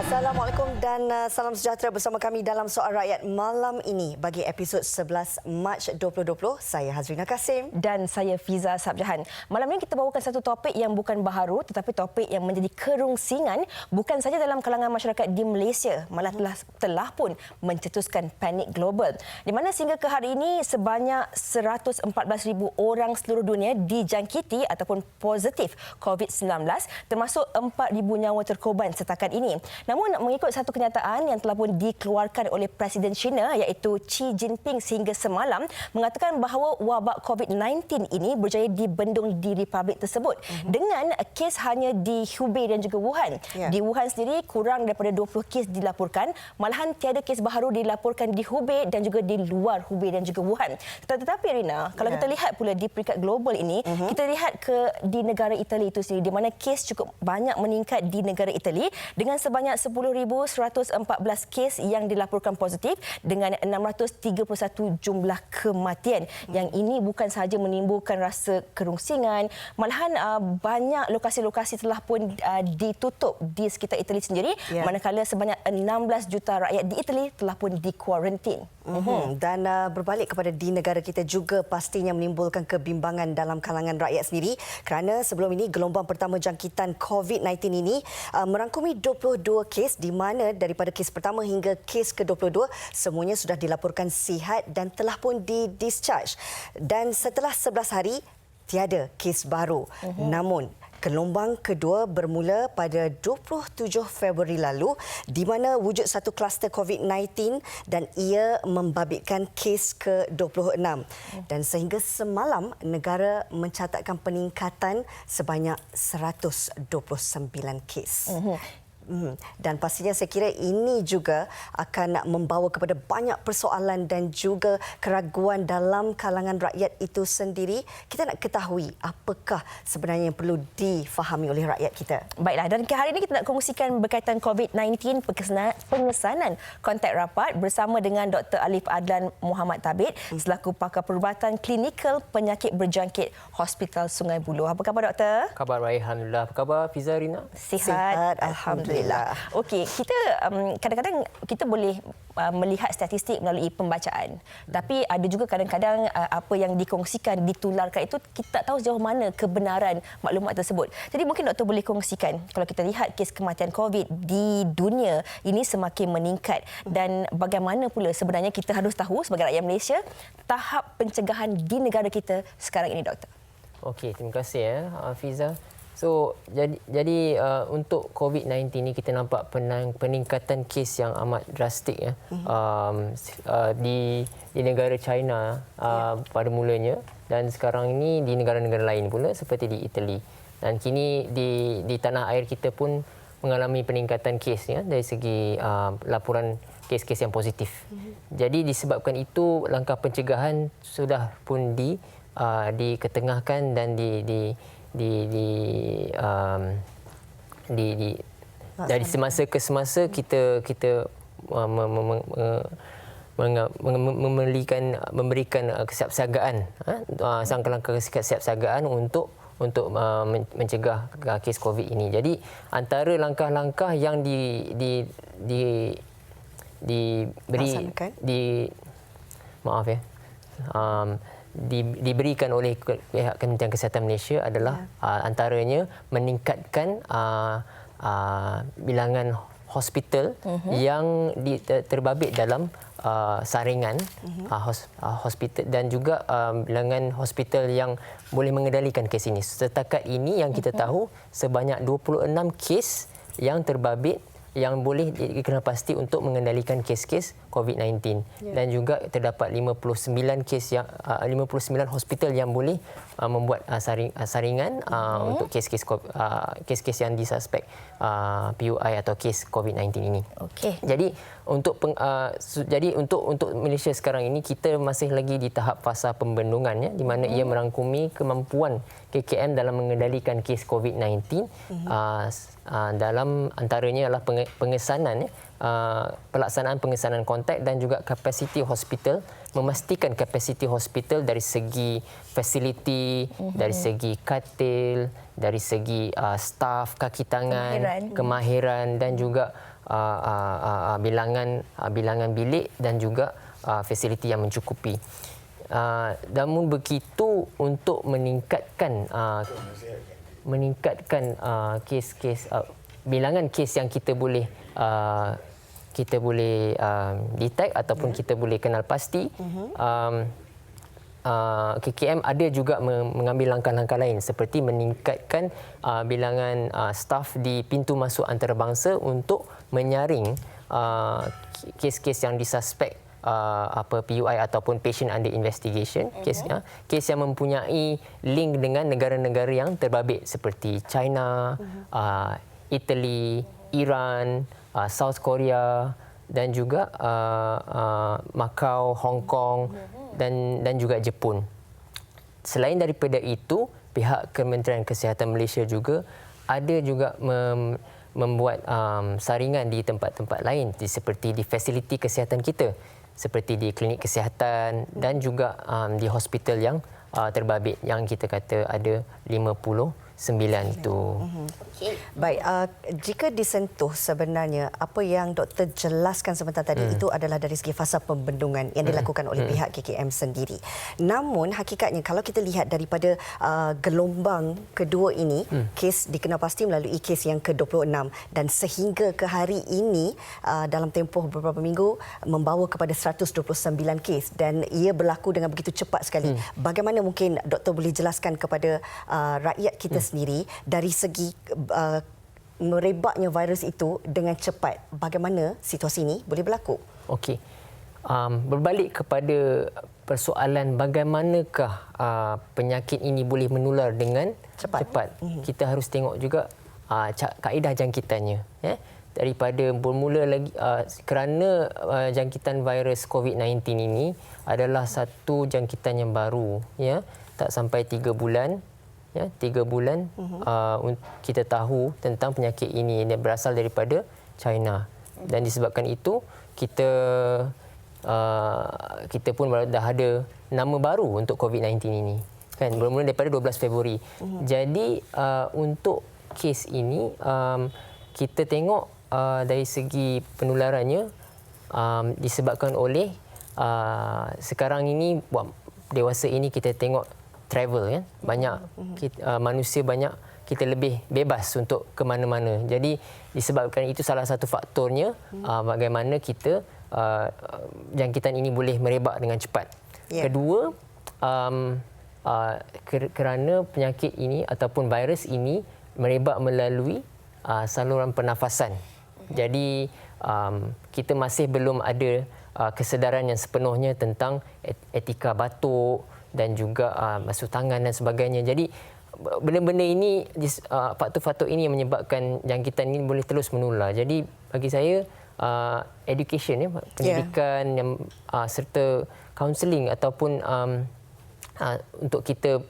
Assalamualaikum dan salam sejahtera bersama kami dalam Soal Rakyat malam ini bagi episod 11 Mac 2020. Saya Hazrina Kasim dan saya Fiza Sabjahan. Malam ini kita bawakan satu topik yang bukan baharu tetapi topik yang menjadi kerungsingan bukan saja dalam kalangan masyarakat di Malaysia, malah telah pun mencetuskan panik global. Di mana sehingga ke hari ini sebanyak 114,000 orang seluruh dunia dijangkiti ataupun positif COVID-19 termasuk 4,000 nyawa terkorban setakat ini. Namun mengikut satu kenyataan yang telah pun dikeluarkan oleh Presiden China iaitu Xi Jinping sehingga semalam mengatakan bahawa wabak COVID-19 ini berjaya dibendung di republik tersebut dengan kes hanya di Hubei dan juga Wuhan. Di Wuhan sendiri kurang daripada 20 kes dilaporkan, malahan tiada kes baharu dilaporkan di Hubei dan juga di luar Hubei dan juga Wuhan. Tetapi Rina, kalau kita lihat pula di peringkat global ini, kita lihat di negara Itali itu sendiri di mana kes cukup banyak meningkat di negara Itali dengan sebanyak 10,114 kes yang dilaporkan positif dengan 631 jumlah kematian. Yang ini bukan sahaja menimbulkan rasa kerungsingan, malahan banyak lokasi-lokasi telah pun ditutup di sekitar Itali sendiri, manakala sebanyak 16 juta rakyat di Itali telah pun dikuarantin. Dan berbalik kepada di negara kita juga pastinya menimbulkan kebimbangan dalam kalangan rakyat sendiri kerana sebelum ini gelombang pertama jangkitan COVID-19 ini merangkumi 22 kes di mana daripada kes pertama hingga kes ke-22 semuanya sudah dilaporkan sihat dan telah pun di-discharge. Dan setelah 11 hari tiada kes baru. Namun gelombang kedua bermula pada 27 Februari lalu di mana wujud satu kluster COVID-19 dan ia membabitkan kes ke-26. Dan sehingga semalam negara mencatatkan peningkatan sebanyak 129 kes. Dan pastinya saya kira ini juga akan membawa kepada banyak persoalan dan juga keraguan dalam kalangan rakyat itu sendiri. Kita nak ketahui apakah sebenarnya yang perlu difahami oleh rakyat kita. Baiklah, dan hari ini kita nak kongsikan berkaitan COVID-19 pengesanan kontak rapat bersama dengan Dr. Alif Adlan Muhammad Tabit selaku pakar perubatan klinikal penyakit berjangkit Hospital Sungai Buloh. Apa khabar doktor? Khabar baik, alhamdulillah. Apa khabar Fiza, Rina? Sihat, alhamdulillah. Okey, kita kadang-kadang kita boleh melihat statistik melalui pembacaan. Tapi ada juga kadang-kadang apa yang dikongsikan, ditularkan itu kita tak tahu sejauh mana kebenaran maklumat tersebut. Jadi mungkin doktor boleh kongsikan kalau kita lihat kes kematian COVID di dunia ini semakin meningkat dan bagaimana pula sebenarnya kita harus tahu sebagai rakyat Malaysia tahap pencegahan di negara kita sekarang ini doktor. Okey, terima kasih Fiza. So jadi untuk COVID-19 ni kita nampak peningkatan kes yang amat drastik di negara China pada mulanya dan sekarang ini di negara-negara lain pula seperti di Itali. Dan kini di tanah air kita pun mengalami peningkatan kes dari segi laporan kes-kes yang positif. Jadi disebabkan itu langkah pencegahan sudah pun diketengahkan dan dari semasa ke semasa kita memberikan kesiapsiagaan langkah-langkah kesiapsiagaan untuk mencegah kes COVID ini. Jadi antara langkah-langkah yang diberikan oleh pihak Kementerian Kesihatan Malaysia adalah antaranya meningkatkan bilangan hospital yang terbabit dalam saringan hospital dan juga bilangan hospital yang boleh mengendalikan kes ini. Setakat ini yang kita tahu sebanyak 26 kes yang terbabit yang boleh dikenal pasti untuk mengendalikan kes-kes COVID-19 dan juga terdapat 59 hospital yang boleh membuat saringan untuk kes-kes yang disuspek PUI atau kes COVID-19 ini. Okey. Jadi untuk Malaysia sekarang ini kita masih lagi di tahap fasa pembendungan di mana ia merangkumi kemampuan KKM dalam mengendalikan kes COVID-19 dalam antaranya adalah pelaksanaan pengesanan kontak dan juga kapasiti hospital, memastikan kapasiti hospital dari segi fasiliti, dari segi katil, dari segi staf, kaki tangan, kemahiran dan juga bilangan bilik dan juga fasiliti yang mencukupi. Namun begitu, untuk meningkatkan kes-kes bilangan kes yang kita boleh detect ataupun kita boleh kenal pasti, KKM ada juga mengambil langkah-langkah lain seperti meningkatkan bilangan staf di pintu masuk antarabangsa untuk menyaring kes-kes yang disuspek PUI ataupun patient under investigation, kes yang mempunyai link dengan negara-negara yang terbabit seperti China, Italy, Iran, South Korea dan juga Macau, Hong Kong dan juga Jepun. Selain daripada itu, pihak Kementerian Kesihatan Malaysia juga ada juga membuat saringan di tempat-tempat lain seperti di fasiliti kesihatan kita, seperti di klinik kesihatan dan juga di hospital yang terbabit yang kita kata ada 59 itu. Baik, jika disentuh sebenarnya apa yang doktor jelaskan sebentar tadi itu adalah dari segi fasa pembendungan yang dilakukan oleh pihak KKM sendiri. Namun hakikatnya kalau kita lihat daripada gelombang kedua ini, kes dikenal pasti melalui kes yang ke-26 dan sehingga ke hari ini dalam tempoh beberapa minggu membawa kepada 129 kes dan ia berlaku dengan begitu cepat sekali. Bagaimana mungkin doktor boleh jelaskan kepada rakyat kita sendiri dari segi merebaknya virus itu dengan cepat, bagaimana situasi ini boleh berlaku? Okey. Berbalik kepada persoalan bagaimanakah penyakit ini boleh menular dengan cepat. Kita harus tengok juga kaedah jangkitannya. Daripada bermula lagi kerana jangkitan virus COVID-19 ini adalah satu jangkitan yang baru, tak sampai 3 bulan. 3 bulan kita tahu tentang penyakit ini yang berasal daripada China dan disebabkan itu kita pun dah ada nama baru untuk COVID-19 ini, kan, bermula daripada 12 Februari. Jadi untuk kes ini kita tengok dari segi penularannya disebabkan oleh sekarang ini dewasa ini kita tengok travel, banyak manusia banyak kita lebih bebas untuk ke mana-mana. Jadi disebabkan itu salah satu faktornya bagaimana kita jangkitan ini boleh merebak dengan cepat. Kedua, kerana penyakit ini ataupun virus ini merebak melalui saluran pernafasan. Jadi kita masih belum ada kesedaran yang sepenuhnya tentang etika batuk dan juga basuh tangan dan sebagainya. Jadi benda-benda ini, faktor-faktor ini yang menyebabkan jangkitan ini boleh terus menular. Jadi bagi saya education, pendidikan yang serta counselling ataupun untuk kita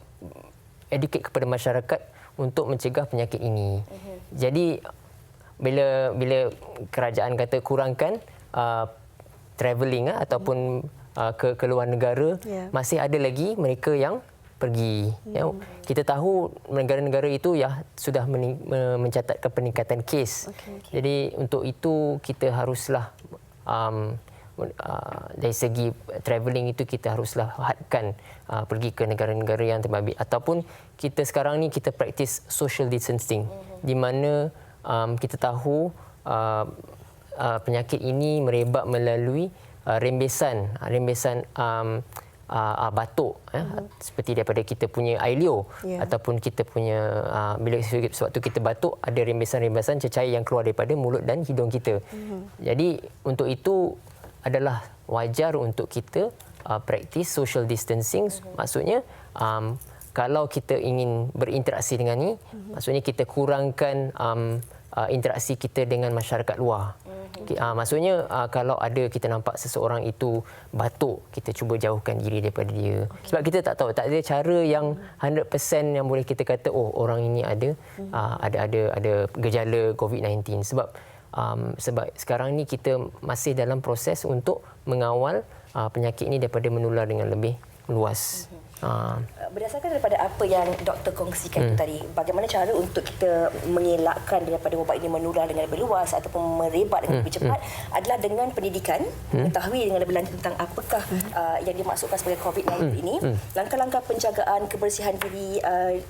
educate kepada masyarakat untuk mencegah penyakit ini. Jadi bila kerajaan kata kurangkan travelling ataupun ke luar negara, masih ada lagi mereka yang pergi. Kita tahu negara-negara itu sudah mencatatkan peningkatan kes. Jadi untuk itu kita haruslah dari segi travelling itu kita haruslah hadkan pergi ke negara-negara yang terbabit ataupun kita sekarang ni kita praktis social distancing di mana kita tahu penyakit ini merebak melalui rembesan batuk seperti daripada kita punya air liur ataupun kita punya bila sewaktu kita batuk ada rembesan-rembesan cecair yang keluar daripada mulut dan hidung kita. Jadi untuk itu adalah wajar untuk kita praktis social distancing. Maksudnya kalau kita ingin berinteraksi dengan ni, maksudnya kita kurangkan interaksi kita dengan masyarakat luar. Maksudnya kalau ada kita nampak seseorang itu batuk, kita cuba jauhkan diri daripada dia. Sebab kita tak tahu, tak ada cara yang 100% yang boleh kita kata orang ini ada gejala COVID-19 sebab sekarang ni kita masih dalam proses untuk mengawal penyakit ini daripada menular dengan lebih luas. Berdasarkan daripada apa yang doktor kongsikan itu tadi, bagaimana cara untuk kita mengelakkan daripada wabak ini menular dengan lebih luas ataupun merebat dengan lebih cepat adalah dengan pendidikan, mengetahui dengan lebih lanjut tentang apakah yang dimaksudkan sebagai COVID-19 ini, langkah-langkah penjagaan kebersihan diri,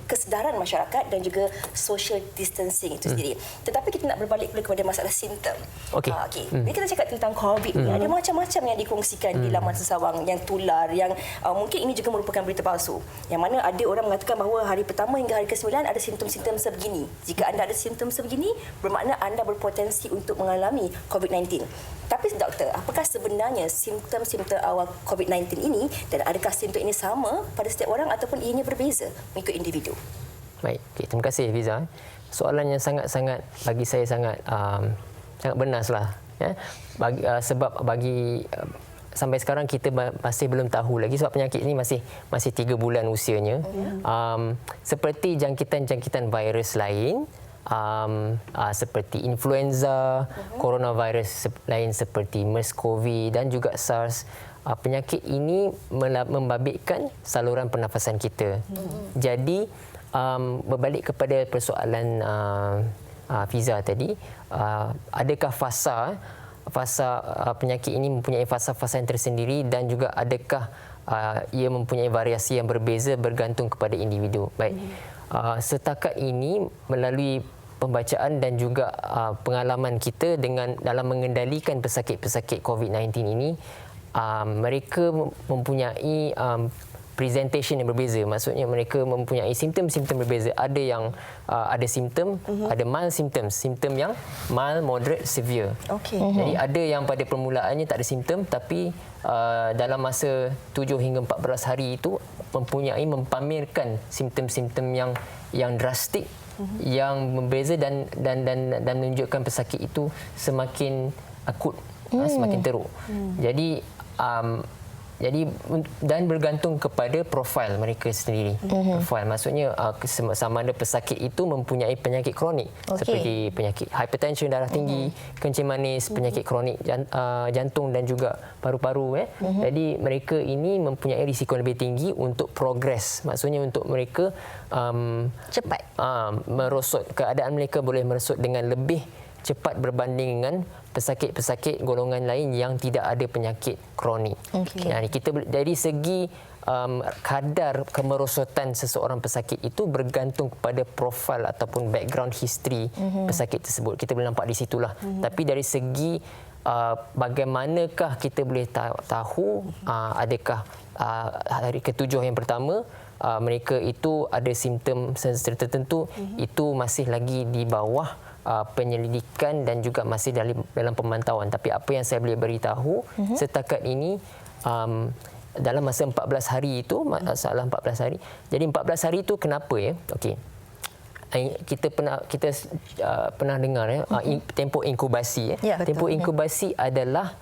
kesedaran masyarakat dan juga social distancing itu sendiri. Tetapi kita nak berbalik pula kepada masalah simptom. Okey. Bila kita cakap tentang COVID ni, ada macam-macam yang dikongsikan di laman sesawang yang tular, yang mungkin ini juga merupakan berita palsu. Yang mana ada orang mengatakan bahawa hari pertama hingga hari ke-9 ada simptom-simptom sebegini. Jika anda ada simptom sebegini, bermakna anda berpotensi untuk mengalami COVID-19. Tapi doktor, apakah sebenarnya simptom-simptom awal COVID-19 ini dan adakah simptom ini sama pada setiap orang ataupun ianya berbeza mengikut individu? Baik, okay, terima kasih Fiza. Soalan yang sangat-sangat bagi saya sangat bernaslah. Ya. Sebab bagi sampai sekarang kita masih belum tahu lagi sebab penyakit ini masih 3 bulan usianya. Seperti jangkitan-jangkitan virus lain, seperti influenza, coronavirus lain seperti MERS-CoV dan juga SARS, penyakit ini membabitkan saluran pernafasan kita. Jadi berbalik kepada persoalan Fiza tadi, adakah fasa penyakit ini mempunyai fasa-fasa yang tersendiri dan juga adakah ia mempunyai variasi yang berbeza bergantung kepada individu. Baik. Setakat ini melalui pembacaan dan juga pengalaman kita dalam mengendalikan pesakit-pesakit COVID-19 ini, mereka mempunyai presentation yang berbeza. Maksudnya mereka mempunyai simptom-simptom berbeza. Ada yang ada simptom, ada mild symptoms, simptom yang mild, moderate, severe. Jadi ada yang pada permulaannya tak ada simptom tapi dalam masa 7 hingga 14 hari itu mempamerkan simptom-simptom yang drastik, yang berbeza dan menunjukkan pesakit itu semakin akut, semakin teruk. Jadi dan bergantung kepada profil mereka sendiri. Profil maksudnya sama ada pesakit itu mempunyai penyakit kronik seperti penyakit hipertension, darah tinggi, kencing manis, penyakit kronik jantung dan juga paru-paru. Jadi mereka ini mempunyai risiko lebih tinggi untuk progres. Maksudnya untuk mereka cepat merosot, keadaan mereka boleh merosot dengan lebih cepat berbanding dengan pesakit-pesakit golongan lain yang tidak ada penyakit kronik. Jadi kita dari segi kadar kemerosotan seseorang pesakit itu bergantung kepada profil ataupun background history pesakit tersebut. Kita boleh nampak di situlah. Tapi dari segi bagaimanakah kita boleh tahu adakah hari ke-7 yang pertama mereka itu ada simptom tertentu, itu masih lagi di bawah penyelidikan dan juga masih dalam pemantauan. Tapi apa yang saya boleh beritahu setakat ini, dalam masa 14 hari itu, masalah 14 hari. Jadi 14 hari itu kenapa ya? Okey. Kita pernah dengar tempoh inkubasi. Tempoh inkubasi adalah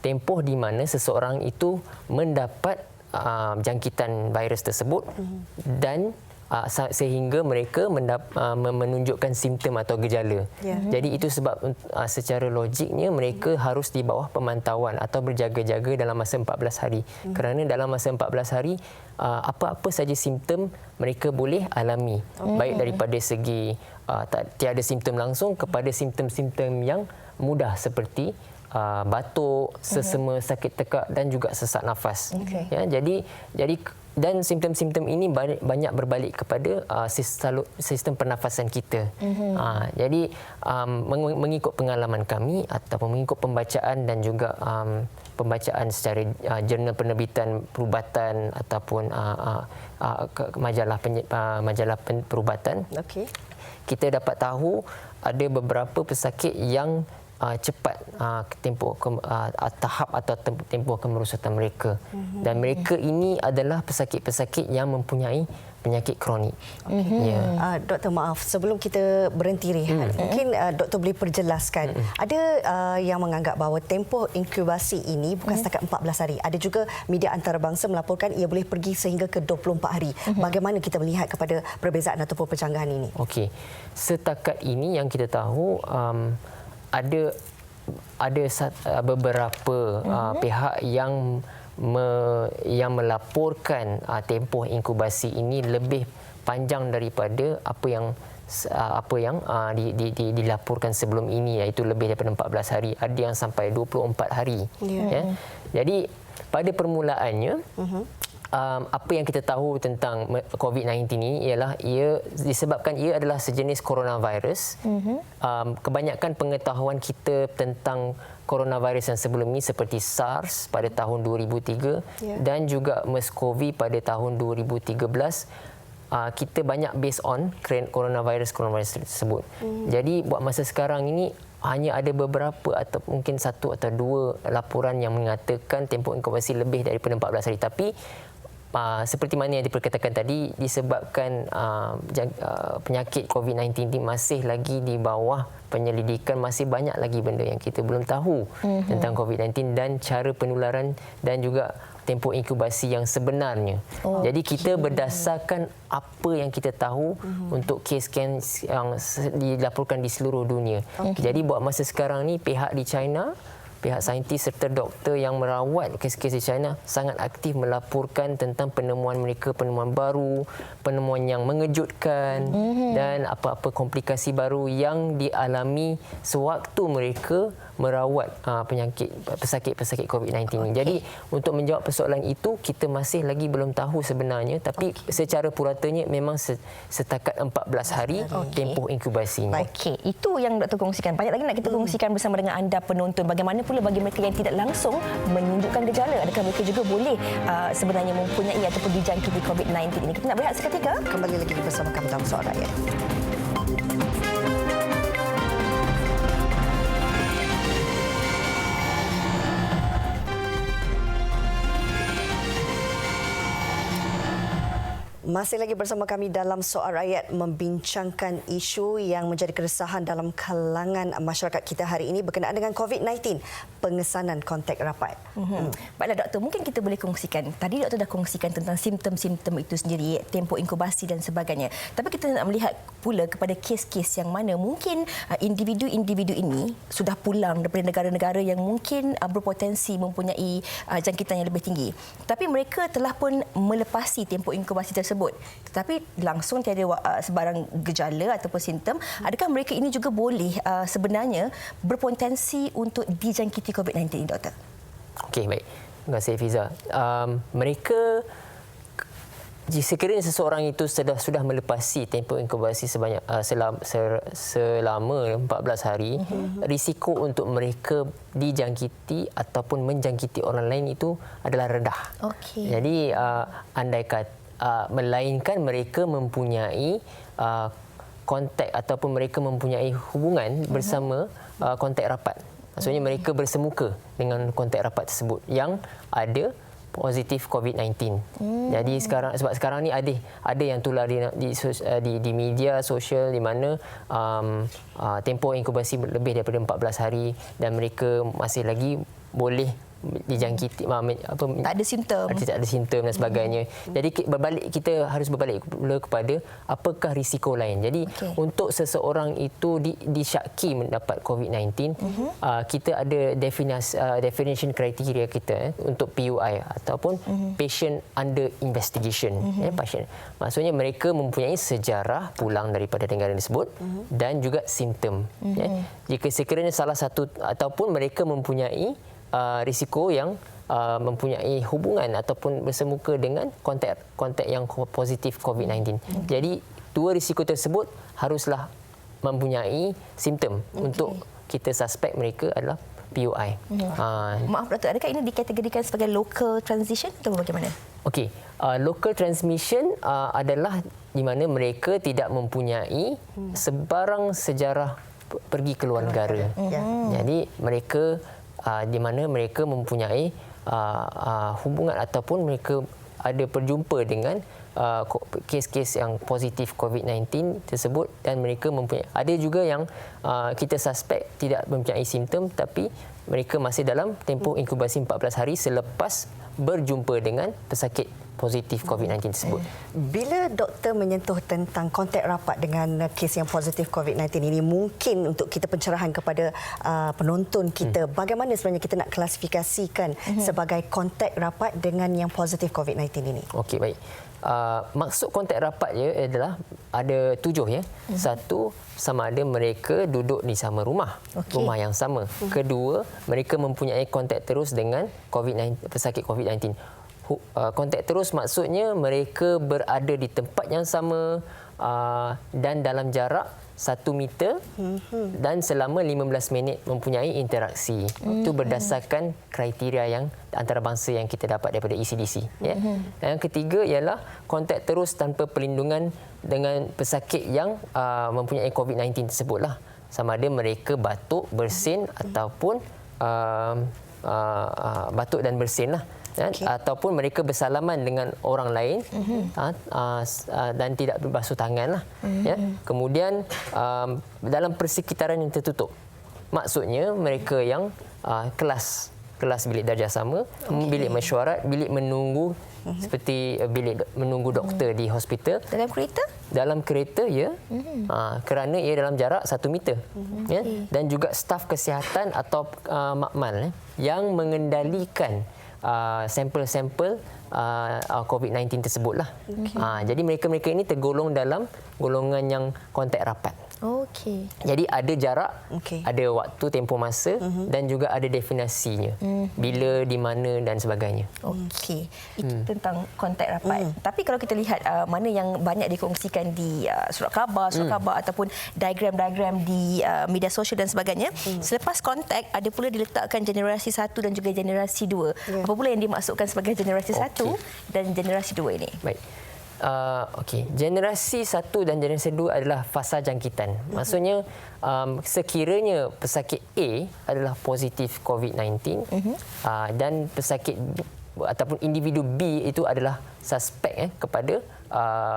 tempoh di mana seseorang itu mendapat jangkitan virus tersebut dan sehingga mereka menunjukkan simptom atau gejala. Jadi itu sebab secara logiknya mereka harus di bawah pemantauan atau berjaga-jaga dalam masa 14 hari. Kerana dalam masa 14 hari apa-apa saja simptom mereka boleh alami. Baik daripada segi tiada simptom langsung kepada simptom-simptom yang mudah seperti batuk, sesema, sakit tekak dan juga sesak nafas. Ya, jadi dan simptom-simptom ini banyak berbalik kepada sistem pernafasan kita. Jadi mengikut pengalaman kami ataupun mengikut pembacaan dan juga pembacaan secara jurnal penerbitan perubatan ataupun majalah perubatan, kita dapat tahu ada beberapa pesakit yang cepat tempoh tahap atau tempoh kemerosotan mereka. Dan mereka ini adalah pesakit-pesakit yang mempunyai penyakit kronik. Doktor, maaf, sebelum kita berhenti rehat, mungkin doktor boleh perjelaskan. Ada yang menganggap bahawa tempoh inkubasi ini bukan setakat 14 hari. Ada juga media antarabangsa melaporkan ia boleh pergi sehingga ke 24 hari. Bagaimana kita melihat kepada perbezaan ataupun percanggahan ini? Okey. Setakat ini yang kita tahu, ada beberapa pihak yang yang melaporkan tempoh inkubasi ini lebih panjang daripada apa yang dilaporkan sebelum ini, iaitu lebih daripada 14 hari, ada yang sampai 24 hari. Ya. Jadi pada permulaannya apa yang kita tahu tentang COVID-19 ini ialah disebabkan ia adalah sejenis coronavirus. Kebanyakan pengetahuan kita tentang coronavirus yang sebelum ini seperti SARS pada tahun 2003 dan juga MERS-CoV pada tahun 2013, kita banyak based on coronavirus tersebut. Jadi buat masa sekarang ini hanya ada beberapa atau mungkin satu atau dua laporan yang mengatakan tempoh inkubasi lebih daripada 14 hari. Tapi seperti mana yang diperkatakan tadi, disebabkan penyakit COVID-19 ini masih lagi di bawah penyelidikan, masih banyak lagi benda yang kita belum tahu tentang COVID-19 dan cara penularan dan juga tempoh inkubasi yang sebenarnya. Jadi kita berdasarkan apa yang kita tahu untuk kes-kes yang dilaporkan di seluruh dunia. Jadi buat masa sekarang ni pihak di China, pihak saintis serta doktor yang merawat kes-kes di China sangat aktif melaporkan tentang penemuan mereka, penemuan baru, penemuan yang mengejutkan dan apa-apa komplikasi baru yang dialami sewaktu mereka merawat pesakit-pesakit COVID-19 ini. Jadi untuk menjawab persoalan itu, kita masih lagi belum tahu sebenarnya, tapi secara puratanya memang setakat 14 hari tempoh inkubasinya. Okey, itu yang Dr. kongsikan. Banyak lagi nak kita kongsikan bersama dengan anda penonton. Bagaimana pula bagi mereka yang tidak langsung menunjukkan gejala, adakah mereka juga boleh sebenarnya mempunyai ataupun dijangkiti COVID-19 ini? Kita nak berehat seketika. Kembali lagi bersama kami dalam Soal Rakyat. Masih lagi bersama kami dalam Soal Rakyat, membincangkan isu yang menjadi keresahan dalam kalangan masyarakat kita hari ini berkenaan dengan COVID-19, pengesanan kontak rapat. Baiklah doktor, mungkin kita boleh kongsikan. Tadi doktor dah kongsikan tentang simptom-simptom itu sendiri, tempoh inkubasi dan sebagainya. Tapi kita nak melihat pula kepada kes-kes yang mana mungkin individu-individu ini sudah pulang daripada negara-negara yang mungkin berpotensi mempunyai jangkitan yang lebih tinggi. Tapi mereka telah pun melepasi tempoh inkubasi tersebut. Tetapi langsung tiada sebarang gejala ataupun simptom. Adakah mereka ini juga boleh sebenarnya berpotensi untuk dijangkiti COVID-19, doktor? Okey, baik. Terima kasih, Fiza. Mereka, sekiranya seseorang itu sudah melepasi tempoh inkubasi selama 14 hari, risiko untuk mereka dijangkiti ataupun menjangkiti orang lain itu adalah rendah. Okey. Jadi, andai kata melainkan mereka mempunyai kontak ataupun mereka mempunyai hubungan bersama kontak rapat. Maksudnya mereka bersemuka dengan kontak rapat tersebut yang ada positif COVID-19. Jadi sebab sekarang ni ada yang tular di media sosial di mana tempoh inkubasi lebih daripada 14 hari dan mereka masih lagi boleh dijangkiti, tak ada simptom, tidak ada simptom dan sebagainya. Jadi kita harus berbalik pula kepada apakah risiko lain. Jadi untuk seseorang itu disyaki mendapat COVID-19, kita ada definition kriteria kita untuk PUI ataupun patient under investigation. Patient. Maksudnya mereka mempunyai sejarah pulang daripada negara tersebut dan juga simptom. Jika sekiranya salah satu ataupun mereka mempunyai risiko yang mempunyai hubungan ataupun bersemuka dengan kontak yang positif COVID-19. Jadi dua risiko tersebut haruslah mempunyai simptom untuk kita suspek mereka adalah PUI. Maaf doktor, adakah ini dikategorikan sebagai local transition atau bagaimana? Okey, local transmission adalah di mana mereka tidak mempunyai sebarang sejarah pergi ke luar negara. Jadi mereka di mana mereka mempunyai hubungan ataupun mereka ada berjumpa dengan kes-kes yang positif COVID-19 tersebut dan mereka mempunyai, ada juga yang kita suspek tidak mempunyai simptom tapi mereka masih dalam tempoh inkubasi 14 hari selepas berjumpa dengan pesakit positif COVID-19 tersebut. Bila doktor menyentuh tentang kontak rapat dengan kes yang positif COVID-19 ini, mungkin untuk kita pencerahan kepada penonton kita, bagaimana sebenarnya kita nak klasifikasikan sebagai kontak rapat dengan yang positif COVID-19 ini? Okey, baik. Maksud kontak rapat dia adalah ada 7 ya. Satu, sama ada mereka duduk di sama rumah, rumah yang sama. Kedua, mereka mempunyai kontak terus dengan pesakit COVID-19. Kontak terus maksudnya mereka berada di tempat yang sama dan dalam jarak 1 meter dan selama 15 minit mempunyai interaksi. Itu berdasarkan kriteria yang antarabangsa yang kita dapat daripada ECDC. Ya. Dan yang ketiga ialah kontak terus tanpa perlindungan dengan pesakit yang mempunyai COVID-19 tersebutlah. Sama ada mereka batuk, bersin ataupun batuk dan bersin lah. Ataupun mereka bersalaman dengan orang lain dan tidak berbasuh tangan lah. Kemudian dalam persekitaran yang tertutup, maksudnya mereka yang kelas bilik darjah sama, bilik mesyuarat, bilik menunggu seperti bilik menunggu doktor di hospital. Dalam kereta? Dalam kereta, ya. Kerana ia dalam jarak 1 meter. Ya. Dan juga staf kesihatan atau makmal yang mengendalikan sampel-sampel COVID-19 tersebutlah. Jadi mereka-mereka ini tergolong dalam golongan yang kontak rapat. Okey. Jadi ada jarak, ada waktu tempoh masa dan juga ada definisinya. Bila, di mana dan sebagainya. Okey. Itu tentang kontak rapat. Tapi kalau kita lihat mana yang banyak dikongsikan di surat khabar ataupun diagram-diagram di media sosial dan sebagainya, selepas kontak ada pula diletakkan generasi 1 dan juga generasi 2. Apa pula yang dimaksudkan sebagai generasi 1 dan generasi 2 ini? Baik. Generasi 1 dan generasi 2 adalah fasa jangkitan. Maksudnya sekiranya pesakit A adalah positif COVID-19 dan pesakit ataupun individu B itu adalah suspek kepada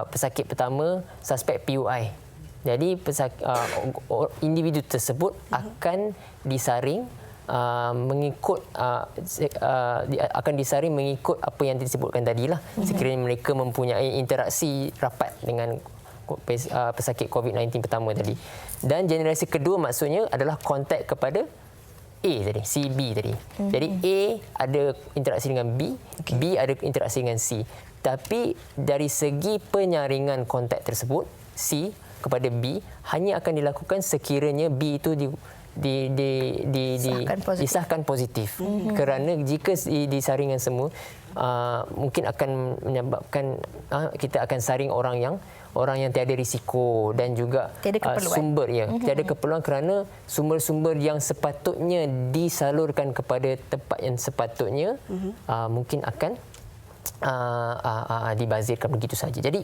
pesakit pertama, suspek PUI. Jadi individu tersebut akan disaring mengikut akan disaring mengikut apa yang disebutkan tadilah. Sekiranya mereka mempunyai interaksi rapat dengan pesakit COVID-19 pertama tadi. Dan generasi kedua maksudnya adalah kontak kepada A tadi, CB tadi. Jadi A ada interaksi dengan B, B ada interaksi dengan C. Tapi dari segi penyaringan kontak tersebut, C kepada B hanya akan dilakukan sekiranya B itu disahkan positif. Kerana jika disaringkan semua, mungkin akan menyebabkan kita akan saring orang yang tiada risiko dan juga sumber tiada keperluan, kerana sumber-sumber yang sepatutnya disalurkan kepada tempat yang sepatutnya mungkin akan dibazirkan begitu saja. Jadi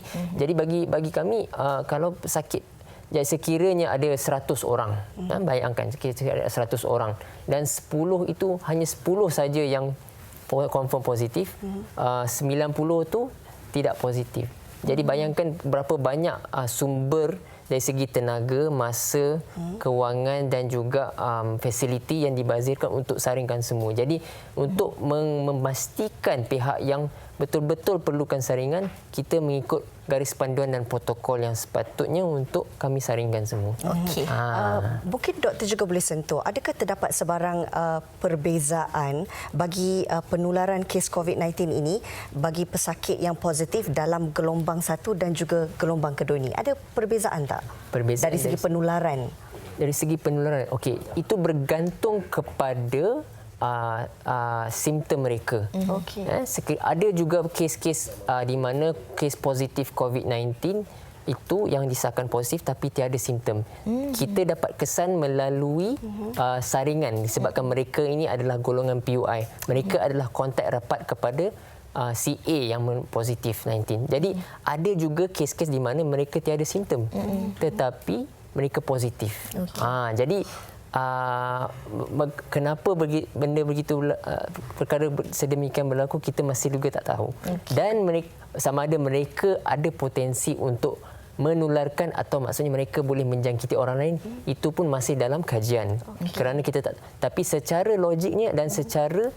bagi kami, kalau sakit, jadi sekiranya ada 100 orang, bayangkan sekiranya ada 100 orang dan 10 itu hanya 10 saja yang confirm positif, 90 tu tidak positif. Jadi bayangkan berapa banyak sumber dari segi tenaga, masa, kewangan dan juga fasiliti yang dibazirkan untuk saringkan semua. Jadi untuk memastikan pihak yang betul-betul perlukan saringan, kita mengikut garis panduan dan protokol yang sepatutnya untuk kami saringkan semua. Okey. Mungkin doktor juga boleh sentuh, adakah terdapat sebarang perbezaan bagi penularan kes COVID-19 ini bagi pesakit yang positif dalam gelombang 1 dan juga gelombang kedua ini? Ada perbezaan tak? Perbezaan dari segi penularan? Dari segi penularan, okey. Itu bergantung kepada simptom mereka. Ada juga kes-kes di mana kes positif COVID-19 itu yang disahkan positif tapi tiada simptom. Kita dapat kesan melalui saringan disebabkan mereka ini adalah golongan PUI. Mereka adalah kontak rapat kepada CA yang positif 19. Jadi ada juga kes-kes di mana mereka tiada simptom tetapi mereka positif. Jadi kenapa benda begitu, perkara sedemikian berlaku, kita masih juga tak tahu. Dan sama ada mereka ada potensi untuk menularkan atau maksudnya mereka boleh menjangkiti orang lain, itu pun masih dalam kajian. Kerana kita tak, tapi secara logiknya dan secara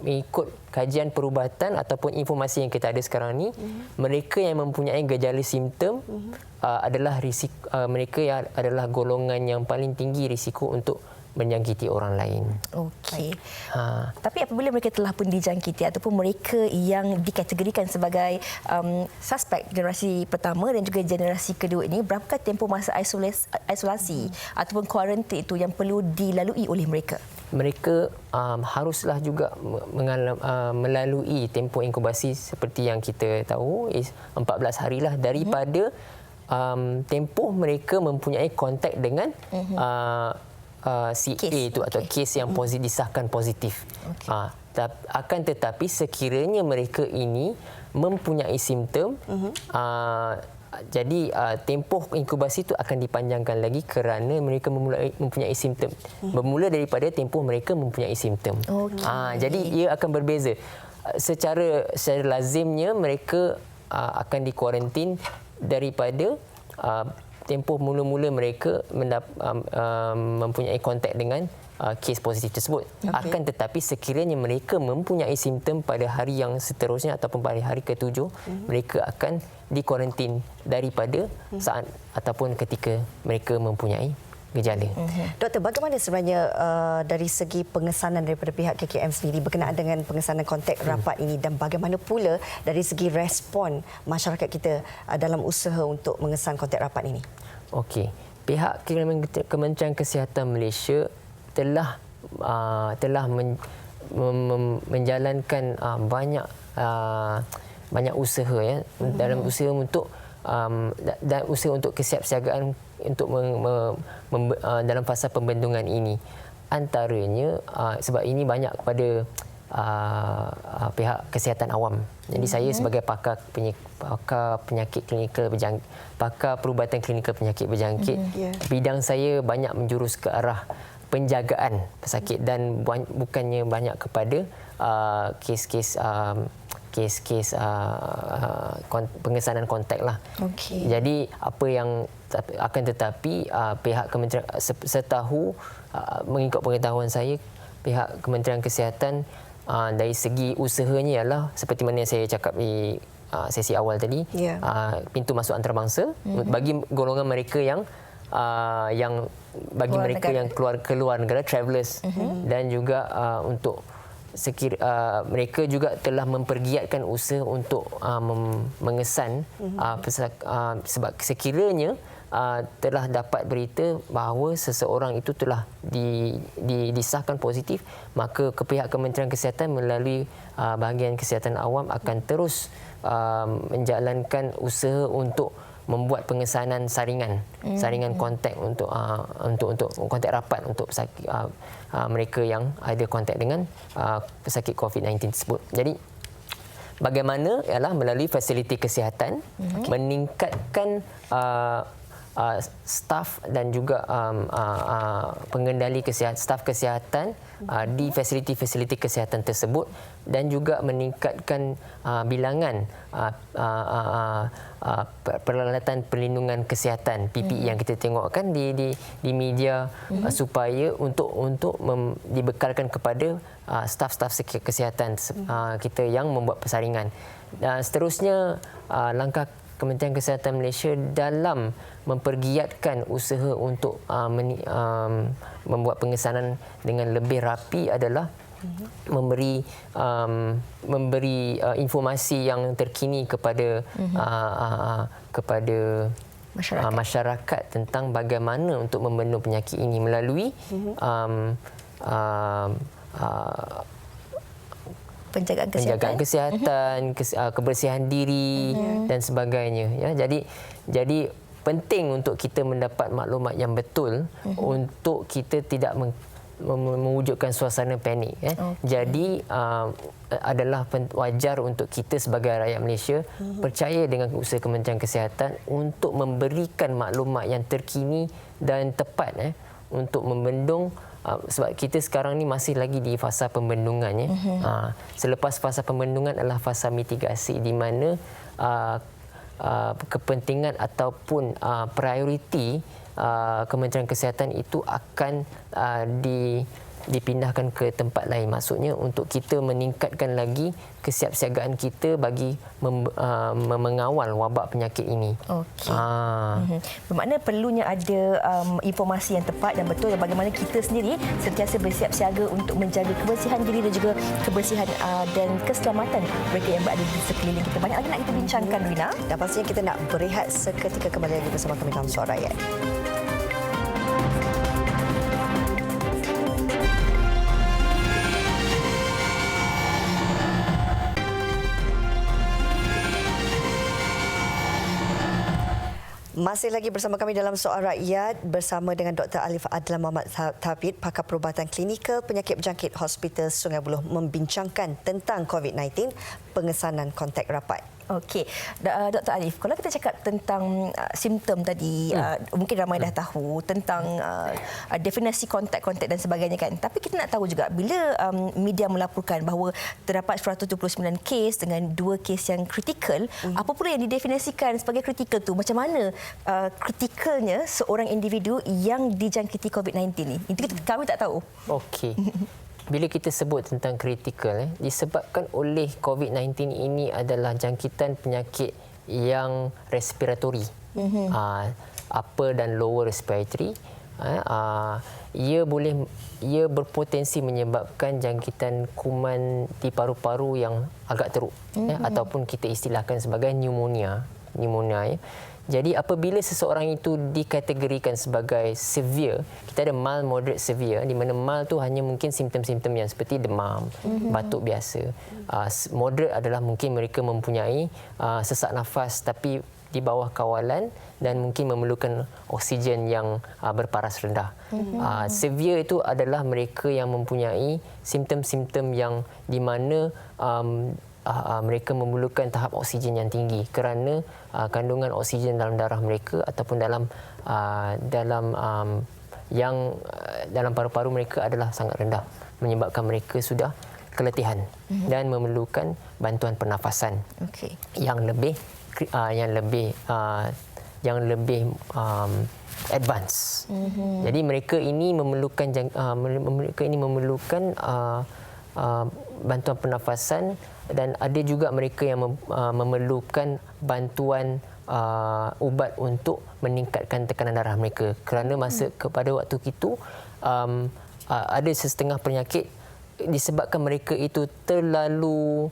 mengikut kajian perubatan ataupun informasi yang kita ada sekarang ni, mereka yang mempunyai gejala simptom adalah mereka yang adalah golongan yang paling tinggi risiko untuk menjangkiti orang lain. Okey. Tapi apabila mereka telah pun dijangkiti ataupun mereka yang dikategorikan sebagai suspek generasi pertama dan juga generasi kedua ini, berapakah tempoh masa isolasi ataupun kuarantin itu yang perlu dilalui oleh mereka? Mereka haruslah juga melalui tempoh inkubasi seperti yang kita tahu 14 harilah daripada tempoh mereka mempunyai kontak dengan si A itu atau kes yang disahkan positif. Okay. Akan tetapi sekiranya mereka ini mempunyai simptom, jadi tempoh inkubasi itu akan dipanjangkan lagi kerana mereka mempunyai simptom. Bermula daripada tempoh mereka mempunyai simptom. Okay. Jadi ia akan berbeza. Secara lazimnya mereka akan dikuarantin daripada tempoh mula-mula mereka mempunyai kontak dengan kes positif tersebut. Okay. Akan tetapi sekiranya mereka mempunyai simptom pada hari yang seterusnya ataupun pada hari ke-7, mereka akan dikuarantin daripada saat ataupun ketika mereka mempunyai gejala. Doktor, bagaimana sebenarnya dari segi pengesanan daripada pihak KKM sendiri berkenaan dengan pengesanan kontak rapat ini, dan bagaimana pula dari segi respon masyarakat kita dalam usaha untuk mengesan kontak rapat ini? Okey, pihak Kementerian Kesihatan Malaysia telah menjalankan banyak usaha dalam usaha untuk dan usaha untuk kesiapsiagaan untuk dalam fasa pembendungan ini. Antaranya sebab ini banyak kepada pihak kesihatan awam. Jadi saya sebagai pakar penyakit klinikal berjangkit, pakar perubatan klinikal penyakit berjangkit, bidang saya banyak menjurus ke arah penjagaan pesakit dan bukannya banyak kepada kes-kes pengesanan kontak lah. Okay. Jadi apa yang akan tetapi pihak Kementerian mengikut pengetahuan saya, pihak Kementerian Kesihatan dari segi usahanya ialah seperti mana yang saya cakap di sesi awal tadi, pintu masuk antarabangsa bagi golongan mereka yang bagi mereka yang keluar negara, travellers, dan juga untuk mereka juga telah mempergiatkan usaha untuk mengesan sebab sekiranya telah dapat berita bahawa seseorang itu telah disahkan positif, maka pihak Kementerian Kesihatan melalui bahagian kesihatan awam akan terus menjalankan usaha untuk membuat pengesanan saringan kontak untuk kontak rapat untuk pesakit, mereka yang ada kontak dengan pesakit COVID-19 tersebut. Jadi bagaimana ialah melalui fasiliti kesihatan meningkatkan staf dan juga pengendali staf kesihatan di fasiliti-fasiliti kesihatan tersebut, dan juga meningkatkan bilangan peralatan perlindungan kesihatan PPE yang kita tengokkan di media, supaya untuk dibekalkan kepada staf-staf kesihatan kita yang membuat persaringan. Dan seterusnya langkah Kementerian Kesihatan Malaysia dalam mempergiatkan usaha untuk membuat pengesanan dengan lebih rapi adalah memberi informasi yang terkini kepada masyarakat tentang bagaimana untuk membendung penyakit ini melalui penjagaan kesihatan, kebersihan diri dan sebagainya. Ya, jadi penting untuk kita mendapat maklumat yang betul untuk kita tidak mewujudkan suasana panik. Jadi adalah wajar untuk kita sebagai rakyat Malaysia percaya dengan usaha Kementerian Kesihatan untuk memberikan maklumat yang terkini dan tepat untuk membendung. Sebab kita sekarang ni masih lagi di fasa pembendungan. Selepas fasa pembendungan adalah fasa mitigasi, di mana kepentingan ataupun prioriti Kementerian Kesihatan itu akan dipindahkan ke tempat lain. Maksudnya untuk kita meningkatkan lagi kesiapsiagaan kita bagi mengawal wabak penyakit ini. Okey. Bermakna perlunya ada informasi yang tepat dan betul bagaimana kita sendiri sentiasa bersiap siaga untuk menjaga kebersihan diri dan juga kebersihan dan keselamatan mereka yang berada di sekeliling kita. Banyak lagi nak kita bincangkan, Rina. Dan pastinya kita nak berehat seketika, kembali lagi bersama kami dalam Suara Rakyat. Masih lagi bersama kami dalam Soal Rakyat bersama dengan Dr. Alif Adlan Muhammad Thabit, pakar perubatan klinikal penyakit berjangkit Hospital Sungai Buloh, membincangkan tentang COVID-19, pengesanan kontak rapat. Okey, Dr. Alif, kalau kita cakap tentang simptom tadi, mungkin ramai dah tahu tentang definisi kontak-kontak dan sebagainya kan. Tapi kita nak tahu juga bila media melaporkan bahawa terdapat 129 kes dengan 2 kes yang kritikal, apa pula yang didefinisikan sebagai kritikal tu? Macam mana kritikalnya seorang individu yang dijangkiti COVID-19 ni? Itu kami tak tahu. Okey. Bila kita sebut tentang kritikal, disebabkan oleh COVID-19 ini adalah jangkitan penyakit yang respiratori, upper dan lower respiratory. Ia berpotensi menyebabkan jangkitan kuman di paru-paru yang agak teruk, ataupun kita istilahkan sebagai pneumonia. Jadi apabila seseorang itu dikategorikan sebagai severe, kita ada mild, moderate, severe, di mana mild tu hanya mungkin simptom-simptom yang seperti demam, batuk biasa. Moderate adalah mungkin mereka mempunyai sesak nafas tapi di bawah kawalan dan mungkin memerlukan oksigen yang berparas rendah. Severe itu adalah mereka yang mempunyai simptom-simptom yang di mana mereka memerlukan tahap oksigen yang tinggi kerana kandungan oksigen dalam darah mereka ataupun dalam paru-paru mereka adalah sangat rendah, menyebabkan mereka sudah keletihan dan memerlukan bantuan pernafasan yang lebih advance. Jadi mereka ini memerlukan bantuan pernafasan, dan ada juga mereka yang memerlukan bantuan ubat untuk meningkatkan tekanan darah mereka kerana pada waktu itu ada setengah penyakit disebabkan mereka itu terlalu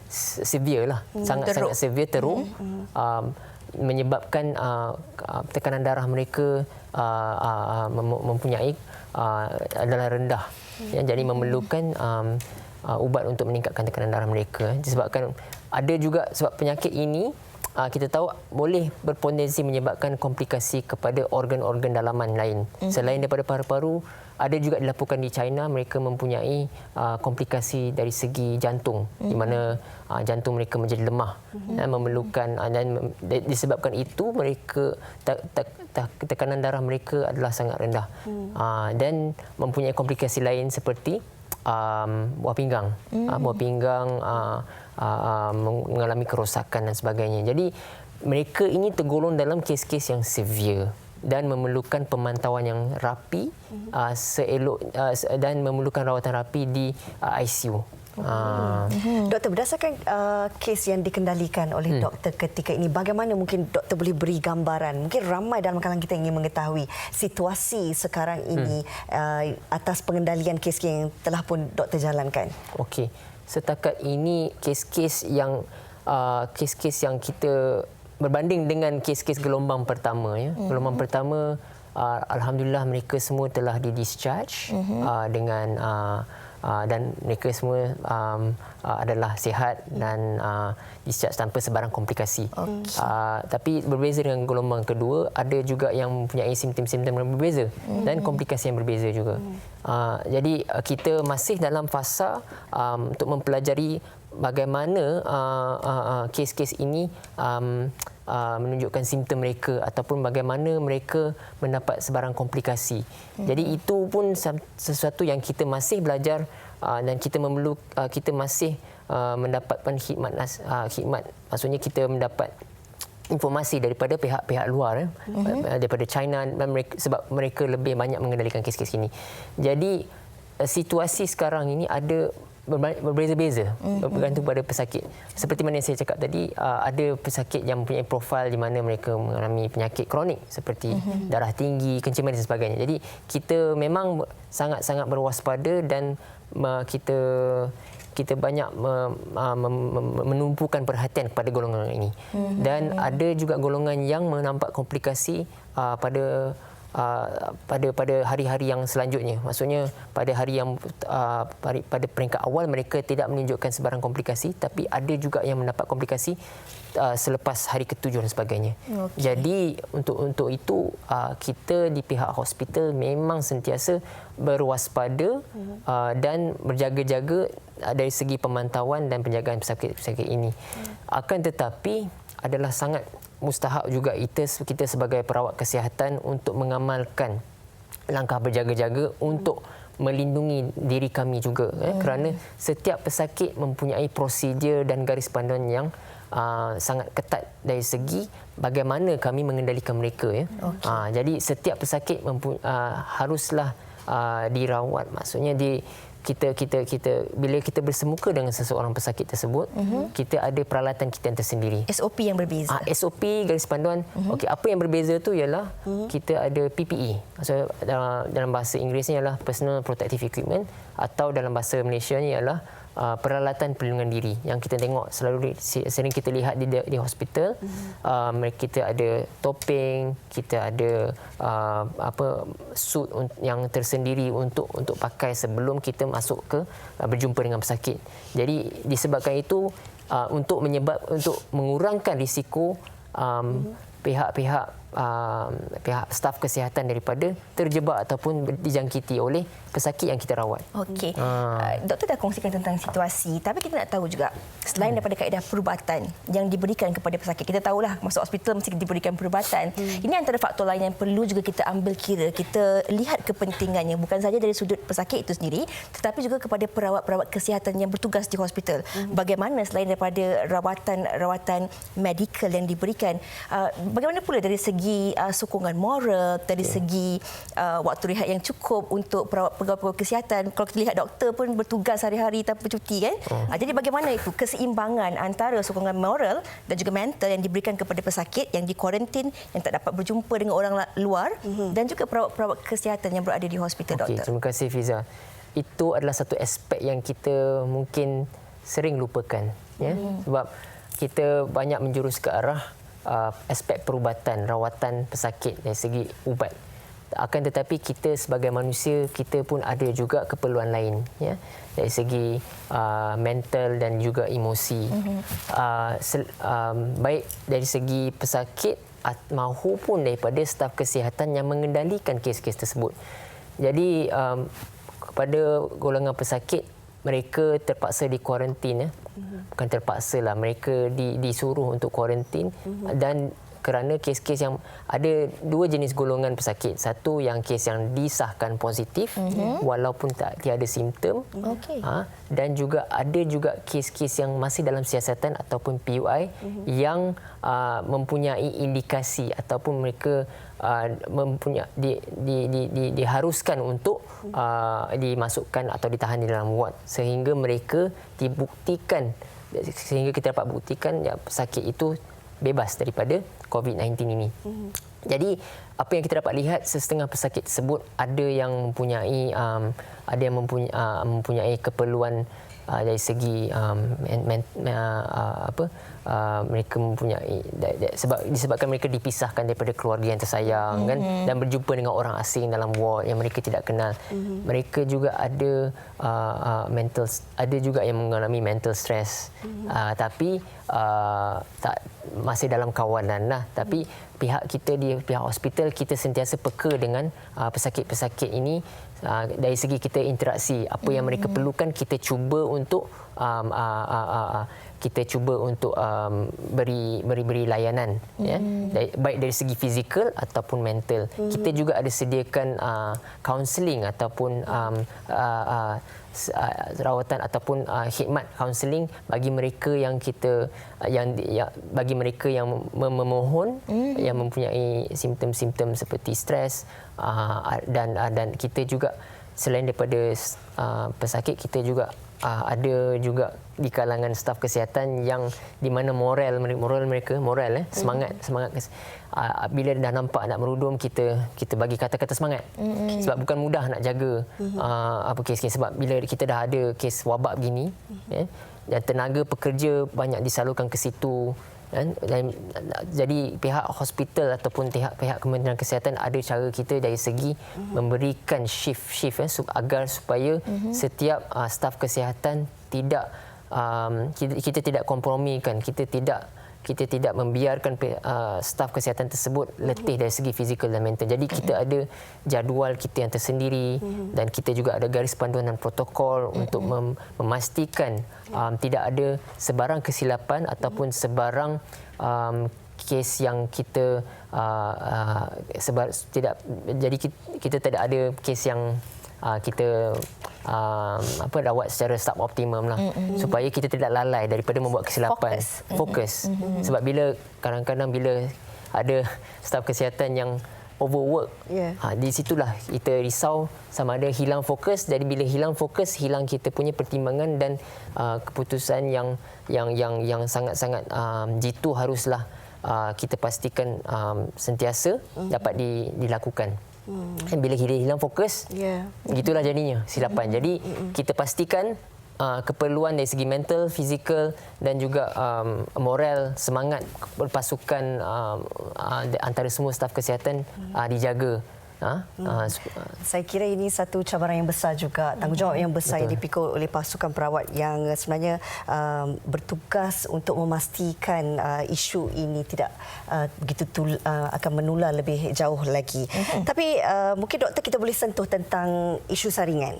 severe lah, sangat severe, teruk, menyebabkan tekanan darah mereka mempunyai adalah rendah, jadi memerlukan ubat untuk meningkatkan tekanan darah mereka. Disebabkan ada juga sebab penyakit ini kita tahu boleh berpotensi menyebabkan komplikasi kepada organ-organ dalaman lain. Selain daripada paru-paru, ada juga dilaporkan di China mereka mempunyai komplikasi dari segi jantung, di mana jantung mereka menjadi lemah dan memerlukan, dan disebabkan itu mereka tekanan darah mereka adalah sangat rendah, dan mempunyai komplikasi lain seperti buah pinggang, mengalami kerosakan dan sebagainya. Jadi mereka ini tergolong dalam kes-kes yang severe dan memerlukan pemantauan yang rapi, dan memerlukan rawatan rapi di ICU. Doktor, berdasarkan kes yang dikendalikan oleh doktor ketika ini, bagaimana mungkin doktor boleh beri gambaran? Mungkin ramai dalam kalangan kita ingin mengetahui situasi sekarang ini atas pengendalian kes yang telah pun doktor jalankan. Okey, setakat ini kes-kes yang kita berbanding dengan kes-kes gelombang pertama, gelombang pertama, alhamdulillah mereka semua telah di-discharge dengan dan mereka semua adalah sihat dan discharge tanpa sebarang komplikasi. Tapi berbeza dengan gelombang kedua, ada juga yang mempunyai simptom-simptom yang berbeza dan komplikasi yang berbeza juga. Jadi kita masih dalam fasa untuk mempelajari bagaimana kes-kes ini menunjukkan simptom mereka ataupun bagaimana mereka mendapat sebarang komplikasi. Jadi itu pun sesuatu yang kita masih belajar, dan kita masih mendapatkan khidmat, maksudnya kita mendapat informasi daripada pihak-pihak luar daripada China dan sebab mereka lebih banyak mengendalikan kes-kes ini. Jadi situasi sekarang ini ada berbeza-beza bergantung pada pesakit. Seperti mana yang saya cakap tadi, ada pesakit yang mempunyai profil di mana mereka mengalami penyakit kronik seperti darah tinggi, kencing manis dan sebagainya. Jadi kita memang sangat-sangat berwaspada dan kita banyak menumpukan perhatian kepada golongan ini. Dan ada juga golongan yang menampak komplikasi pada hari-hari yang selanjutnya. Maksudnya pada hari yang pada peringkat awal mereka tidak menunjukkan sebarang komplikasi, tapi ada juga yang mendapat komplikasi selepas hari ke-7 dan sebagainya. Jadi untuk itu kita di pihak hospital memang sentiasa berwaspada dan berjaga-jaga dari segi pemantauan dan penjagaan pesakit-pesakit ini. Akan tetapi adalah sangat mustahak juga kita sebagai perawat kesihatan untuk mengamalkan langkah berjaga-jaga untuk melindungi diri kami juga kerana setiap pesakit mempunyai prosedur dan garis panduan yang sangat ketat dari segi bagaimana kami mengendalikan mereka jadi setiap pesakit haruslah dirawat, maksudnya kita bila kita bersemuka dengan seseorang pesakit tersebut, kita ada peralatan kita yang tersendiri. SOP yang berbeza. SOP garis panduan. Okey, apa yang berbeza tu ialah kita ada PPE. Maksudnya dalam bahasa Inggerisnya ialah Personal Protective Equipment, atau dalam bahasa Malaysia ni ialah peralatan perlindungan diri yang kita tengok selalu sering kita lihat di hospital. Kita ada topeng, kita ada suit yang tersendiri untuk pakai sebelum kita masuk ke berjumpa dengan pesakit. Jadi disebabkan itu untuk mengurangkan risiko pihak staf kesihatan daripada terjebak ataupun dijangkiti oleh pesakit yang kita rawat. Okey. Doktor dah kongsikan tentang situasi, tapi kita nak tahu juga selain daripada kaedah perubatan yang diberikan kepada pesakit, kita tahulah masuk hospital mesti diberikan perubatan. Ini antara faktor lain yang perlu juga kita ambil kira, kita lihat kepentingannya bukan saja dari sudut pesakit itu sendiri, tetapi juga kepada perawat-perawat kesihatan yang bertugas di hospital. Bagaimana selain daripada rawatan medikal yang diberikan, bagaimana pula dari segi sokongan moral, dari segi waktu rehat yang cukup untuk pegawai-pegawai kesihatan. Kalau kita lihat doktor pun bertugas hari-hari tanpa cuti kan. Jadi bagaimana itu keseimbangan antara sokongan moral dan juga mental yang diberikan kepada pesakit yang dikuarantin, yang tak dapat berjumpa dengan orang luar, dan juga perawat-perawat kesihatan yang berada di hospital, doktor. Terima kasih Fiza. Itu adalah satu aspek yang kita mungkin sering lupakan, sebab kita banyak menjurus ke arah aspek perubatan, rawatan pesakit dari segi ubat. Akan tetapi kita sebagai manusia, kita pun ada juga keperluan lain, dari segi mental dan juga emosi. Baik dari segi pesakit maupun daripada staf kesihatan yang mengendalikan kes-kes tersebut. Jadi kepada golongan pesakit, mereka terpaksa dikuarantin. Bukan terpaksa lah, mereka disuruh untuk kuarantin. Dan kerana kes-kes yang ada dua jenis golongan pesakit. Satu yang kes yang disahkan positif walaupun tiada simptom. Dan juga ada juga kes-kes yang masih dalam siasatan ataupun PUI yang mempunyai indikasi ataupun mereka diharuskan untuk dimasukkan atau ditahan di dalam ward sehingga mereka sehingga kita dapat buktikan pesakit itu bebas daripada COVID-19 ini. Jadi apa yang kita dapat lihat, setengah pesakit tersebut ada yang mempunyai keperluan dari segi mereka mempunyai disebabkan mereka dipisahkan daripada keluarga yang tersayang kan, dan berjumpa dengan orang asing dalam ward yang mereka tidak kenal. Mereka juga ada ada juga yang mengalami mental stress, tapi masih dalam kawalan lah. Tapi pihak kita di pihak hospital, kita sentiasa peka dengan pesakit-pesakit ini. Dari segi kita interaksi, apa yang mereka perlukan kita cuba untuk kita cuba untuk beri layanan ya, baik dari segi fizikal ataupun mental. Kita juga ada sediakan kaunseling ataupun rawatan ataupun khidmat kaunseling bagi mereka yang kita bagi mereka yang memohon yang mempunyai simptom-simptom seperti stres, dan kita juga selain daripada pesakit, kita juga ada juga di kalangan staf kesihatan yang di mana moral mereka semangat bila dah nampak nak merudum, kita bagi kata-kata semangat. Sebab bukan mudah nak jaga kes-kes, sebab bila kita dah ada kes wabak begini dan tenaga pekerja banyak disalurkan ke situ. Dan jadi pihak hospital ataupun pihak Kementerian Kesihatan ada cara kita dari segi memberikan shift agar supaya setiap staf kesihatan tidak kita tidak kompromikan, kita tidak membiarkan staf kesihatan tersebut letih dari segi fizikal dan mental. Jadi kita ada jadual kita yang tersendiri dan kita juga ada garis panduan dan protokol untuk memastikan tidak ada sebarang kesilapan ataupun sebarang kes yang kita jadi kita tidak ada kes yang kita rawat secara suboptimum lah, supaya kita tidak lalai daripada membuat kesilapan. Fokus. Sebab kadang-kadang bila ada staf kesihatan yang overwork, di situlah kita risau sama ada hilang fokus. Jadi bila hilang fokus, hilang kita punya pertimbangan dan keputusan yang sangat-sangat jitu haruslah kita pastikan sentiasa dapat dilakukan. Bila hilang fokus, gitulah jadinya silapan. Jadi kita pastikan keperluan dari segi mental, fizikal dan juga moral, semangat pasukan antara semua staf kesihatan dijaga. Saya kira ini satu cabaran yang besar juga, tanggungjawab yang besar yang dipikul oleh pasukan perawat yang sebenarnya bertugas untuk memastikan isu ini tidak begitu akan menular lebih jauh lagi. Tapi mungkin doktor, kita boleh sentuh tentang isu saringan.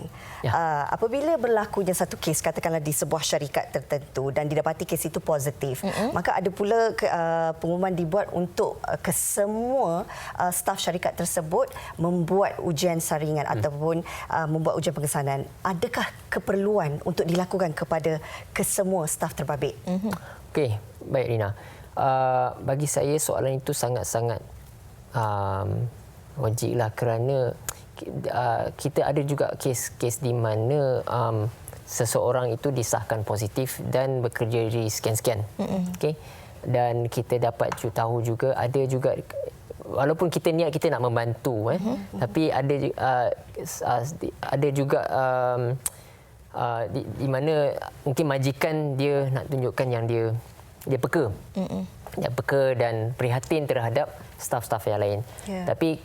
Apabila berlakunya satu kes, katakanlah di sebuah syarikat tertentu dan didapati kes itu positif, maka ada pula pengumuman dibuat untuk ke semua staf syarikat tersebut membuat ujian saringan ataupun membuat ujian pengesanan. Adakah keperluan untuk dilakukan kepada kesemua staf terbabit? Okey, baik Rina. Bagi saya soalan itu sangat-sangat wajiblah, kerana kita ada juga kes-kes di mana seseorang itu disahkan positif dan bekerja di sekian-sekian. Okey. Dan kita dapat tahu juga ada juga, walaupun kita niat kita nak membantu, tapi ada juga di mana mungkin majikan dia nak tunjukkan yang dia peka. Dia peka dan prihatin terhadap staf-staf yang lain. Tapi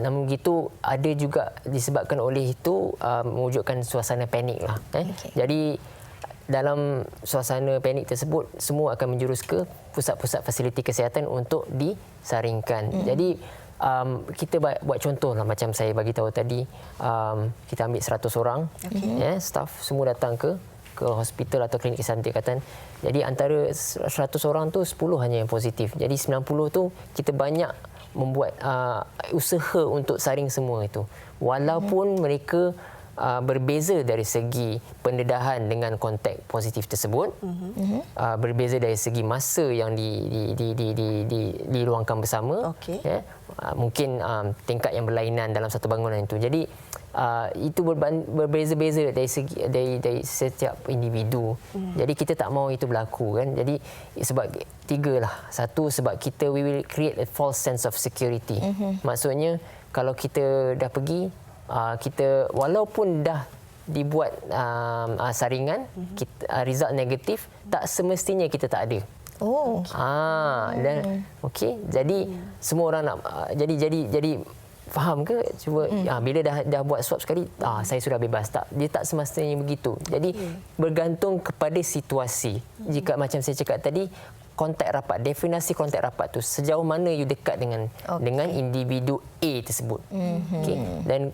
namun begitu, ada juga disebabkan oleh itu mewujudkan suasana panik lah. Jadi dalam suasana panik tersebut, semua akan menjurus ke pusat-pusat fasiliti kesihatan untuk disaringkan. Jadi kita buat contoh lah, macam saya bagi tahu tadi, kita ambil 100 orang, staf semua datang ke hospital atau klinik kesihatan tingkatan. Jadi antara 100 orang tu 10 hanya yang positif. Jadi 90 tu kita banyak membuat usaha untuk saring semua itu. Walaupun mereka berbeza dari segi pendedahan dengan kontak positif tersebut, berbeza dari segi masa yang diluangkan bersama, mungkin tingkat yang berlainan dalam satu bangunan itu. Jadi itu berbeza-beza dari setiap individu. Jadi kita tak mahu itu berlaku, kan. Jadi sebab tiga lah. Satu, sebab we will create a false sense of security. Maksudnya kalau kita dah pergi, kita walaupun dah dibuat saringan, result negatif, tak semestinya kita tak ada. Dan okey, jadi semua orang nak jadi faham ke? Cuba bila dah buat swab sekali, saya sudah bebas. Tak, dia tak semestinya begitu. Jadi bergantung kepada situasi. Jika macam saya cakap tadi, kontak rapat, definisi kontak rapat tu sejauh mana you dekat dengan individu A tersebut. Okay. Dan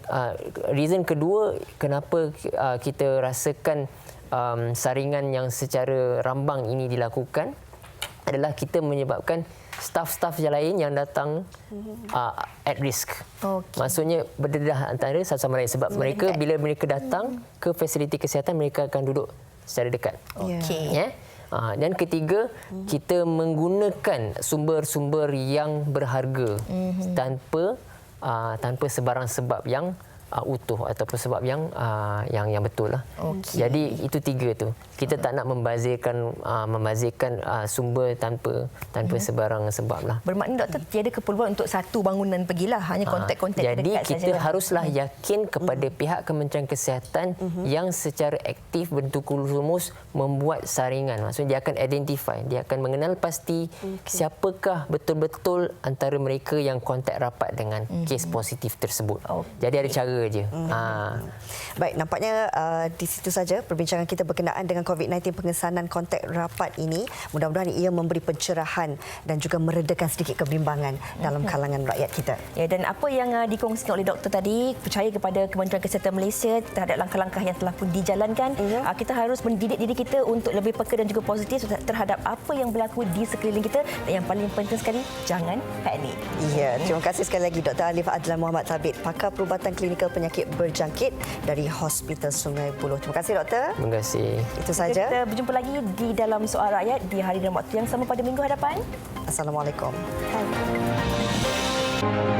reason kedua kenapa kita rasakan saringan yang secara rambang ini dilakukan adalah kita menyebabkan staf-staf yang lain yang datang at risk. Maksudnya berdedah antara satu sama lain sebab mereka bila mereka datang ke fasiliti kesihatan mereka akan duduk secara dekat. Okey. Dan ketiga, kita menggunakan sumber-sumber yang berharga tanpa sebarang sebab yang utuh ataupun sebab yang betul lah. Jadi itu tiga tu. Kita tak nak membazirkan sumber tanpa sebarang sebab lah. Bermakna doktor tiada keperluan untuk satu bangunan pergilah, hanya kontak-kontak jadi terdekat saja. kita haruslah yakin kepada pihak Kementerian Kesihatan yang secara aktif bertukus-lumus membuat saringan. Maksudnya dia akan identify, dia akan mengenal pasti siapakah betul-betul antara mereka yang kontak rapat dengan kes positif tersebut. Jadi ada cara je. Baik, nampaknya di situ saja perbincangan kita berkenaan dengan COVID-19 pengesanan kontak rapat ini. Mudah-mudahan ia memberi pencerahan dan juga meredakan sedikit kebimbangan dalam kalangan rakyat kita. Ya, dan apa yang dikongsikan oleh doktor tadi, percaya kepada Kementerian Kesihatan Malaysia terhadap langkah-langkah yang telah pun dijalankan. Kita harus mendidik diri kita untuk lebih peka dan juga positif terhadap apa yang berlaku di sekeliling kita, dan yang paling penting sekali, jangan panik. Ya, terima kasih sekali lagi Dr. Alif Adlan Muhammad Thabit, pakar perubatan klinikal penyakit berjangkit dari Hospital Sungai Buloh. Terima kasih doktor. Terima kasih. Itu saja. Kita berjumpa lagi di dalam Soal Rakyat di hari dan waktu yang sama pada minggu hadapan. Assalamualaikum. Bye.